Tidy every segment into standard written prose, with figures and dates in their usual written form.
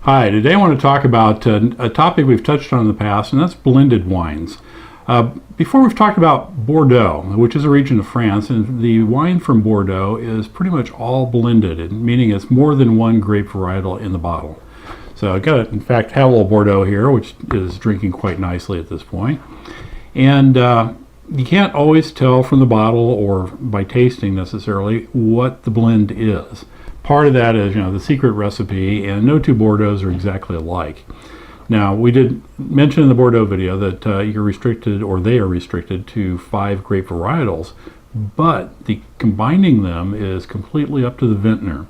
Hi, today I want to talk about a topic we've touched on in the past, and that's blended wines. Before we've talked about Bordeaux, which is a region of France, and the wine from Bordeaux is pretty much all blended, meaning it's more than one grape varietal in the bottle. So I've got, in fact, have a little Bordeaux here, which is drinking quite nicely at this point. And you can't always tell from the bottle or by tasting necessarily what the blend is. Part of that is, the secret recipe, and no two Bordeaux's are exactly alike. Now, we did mention in the Bordeaux video that you're restricted, or they are restricted to 5 grape varietals, but combining them is completely up to the vintner.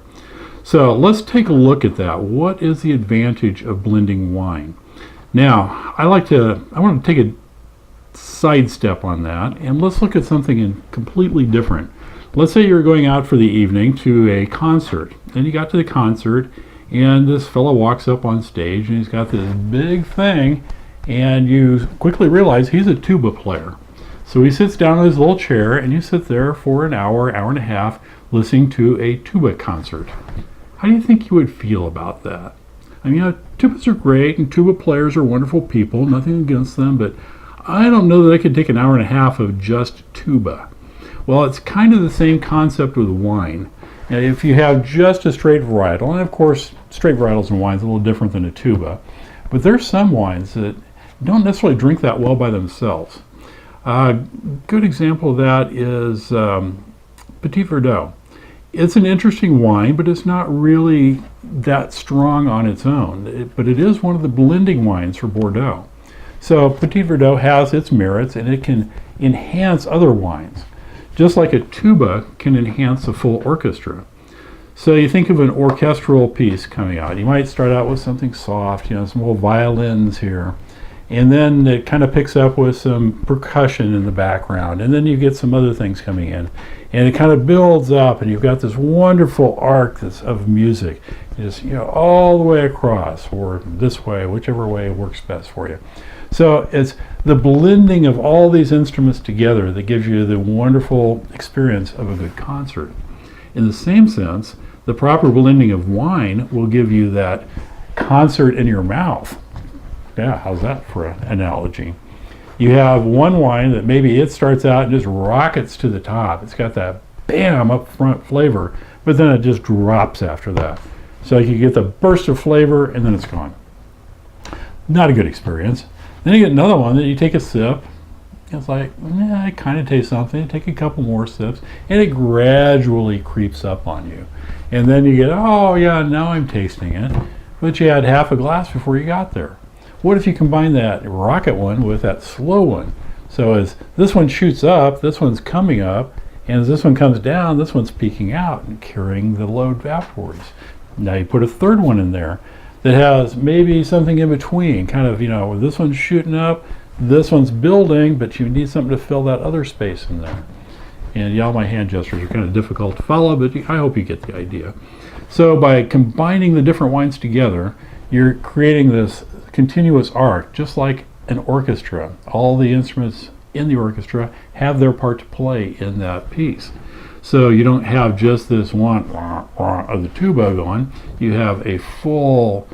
So let's take a look at that. What is the advantage of blending wine? Now, I want to take a sidestep on that, and let's look at something completely different. Let's say you're going out for the evening to a concert, and you got to the concert, and this fellow walks up on stage, and he's got this big thing, and you quickly realize he's a tuba player. So he sits down in his little chair, and you sit there for an hour, hour and a half, listening to a tuba concert. How do you think you would feel about that? I mean, tubas are great, and tuba players are wonderful people, nothing against them, but I don't know that I could take an hour and a half of just tuba. Well, it's kind of the same concept with wine. Now, if you have just a straight varietal, and of course straight varietals in wine is a little different than a tuba, but there's some wines that don't necessarily drink that well by themselves. A good example of that is Petit Verdot. It's an interesting wine, but it's not really that strong on its own, but it is one of the blending wines for Bordeaux. So Petit Verdot has its merits, and it can enhance other wines, just like a tuba can enhance a full orchestra. So you think of an orchestral piece coming out. You might start out with something soft, some little violins here, and then it kind of picks up with some percussion in the background, and then you get some other things coming in, and it kind of builds up, and you've got this wonderful arc of music, just all the way across, or this way, whichever way works best for you. So it's the blending of all these instruments together that gives you the wonderful experience of a good concert. In the same sense, the proper blending of wine will give you that concert in your mouth. Yeah, how's that for an analogy? You have one wine that maybe it starts out and just rockets to the top. It's got that bam up front flavor, but then it just drops after that. So you get the burst of flavor and then it's gone. Not a good experience. Then you get another one that you take a sip, it's like, it kind of tastes something, take a couple more sips, and it gradually creeps up on you. And then you get, oh yeah, now I'm tasting it, but you had half a glass before you got there. What if you combine that rocket one with that slow one? So as this one shoots up, this one's coming up, and as this one comes down, this one's peaking out and carrying the load backwards. Now you put a third one in there that has maybe something in between, kind of, where this one's shooting up, this one's building, but you need something to fill that other space in there. And all my hand gestures are kind of difficult to follow, but I hope you get the idea. So by combining the different wines together, you're creating this continuous arc, just like an orchestra. All the instruments in the orchestra have their part to play in that piece. So you don't have just this one of the tuba going. You have a full,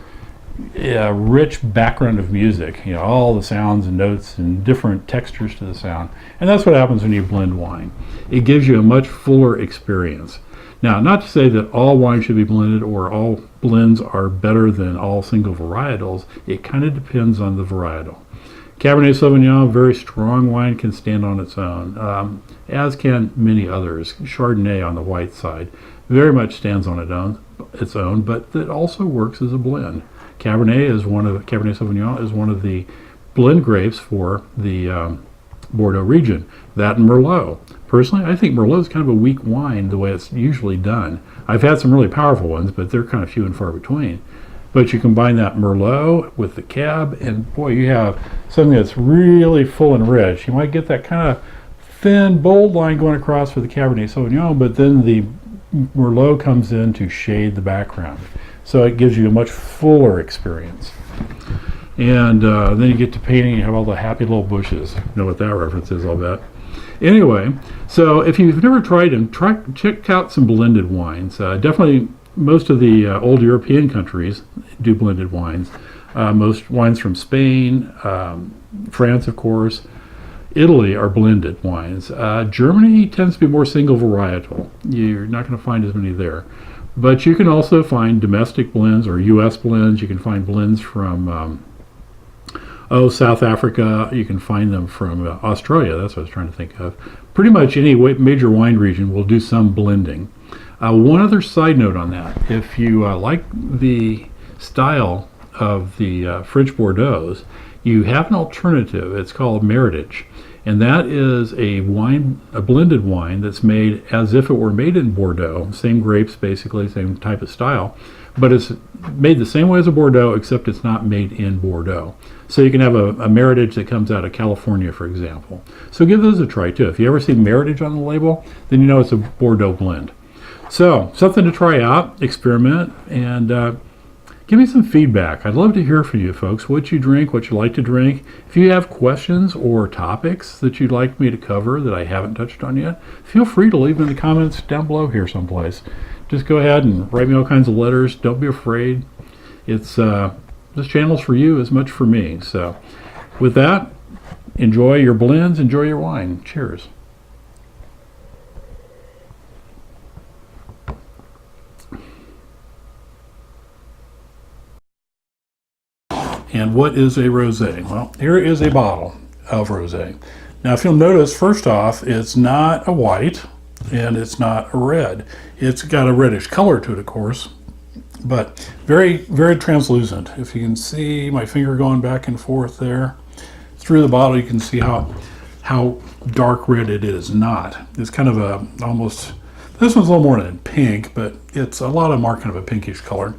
rich background of music. All the sounds and notes and different textures to the sound. And that's what happens when you blend wine. It gives you a much fuller experience. Now, not to say that all wine should be blended or all blends are better than all single varietals. It kind of depends on the varietal. Cabernet Sauvignon, very strong wine, can stand on its own, as can many others. Chardonnay on the white side very much stands on its own, but it also works as a blend. Cabernet Sauvignon is one of the blend grapes for the Bordeaux region. That and Merlot. Personally, I think Merlot is kind of a weak wine the way it's usually done. I've had some really powerful ones, but they're kind of few and far between. But you combine that Merlot with the Cab, and boy, you have something that's really full and rich. You might get that kind of thin, bold line going across for the Cabernet Sauvignon, but then the Merlot comes in to shade the background. So it gives you a much fuller experience. And then you get to painting, you have all the happy little bushes. You know what that reference is, I'll bet. Anyway, so if you've never tried them, check out some blended wines. Definitely most of the old European countries do blended wines. Most wines from Spain, France, of course, Italy are blended wines. Germany tends to be more single varietal. You're not going to find as many there. But you can also find domestic blends or U.S. blends. You can find blends from, South Africa. You can find them from Australia. That's what I was trying to think of. Pretty much any major wine region will do some blending. One other side note on that. If you like the style of the French Bordeaux, you have an alternative. It's called Meritage. And that is a blended wine that's made as if it were made in Bordeaux. Same grapes, basically, same type of style. But it's made the same way as a Bordeaux, except it's not made in Bordeaux. So you can have a Meritage that comes out of California, for example. So give those a try, too. If you ever see Meritage on the label, then you know it's a Bordeaux blend. So, something to try out, experiment, and give me some feedback. I'd love to hear from you folks, what you drink, what you like to drink. If you have questions or topics that you'd like me to cover that I haven't touched on yet, feel free to leave them in the comments down below here someplace. Just go ahead and write me all kinds of letters. Don't be afraid. It's this channel's for you as much for me. So with that, enjoy your blends, enjoy your wine. Cheers. And what is a rosé? Well, here is a bottle of rosé. Now, if you'll notice, first off, it's not a white and it's not a red. It's got a reddish color to it, of course, but very, very translucent. If you can see my finger going back and forth there through the bottle, you can see how dark red it is not. It's kind of a almost, this one's a little more than pink, but it's a lot of more kind of a pinkish color.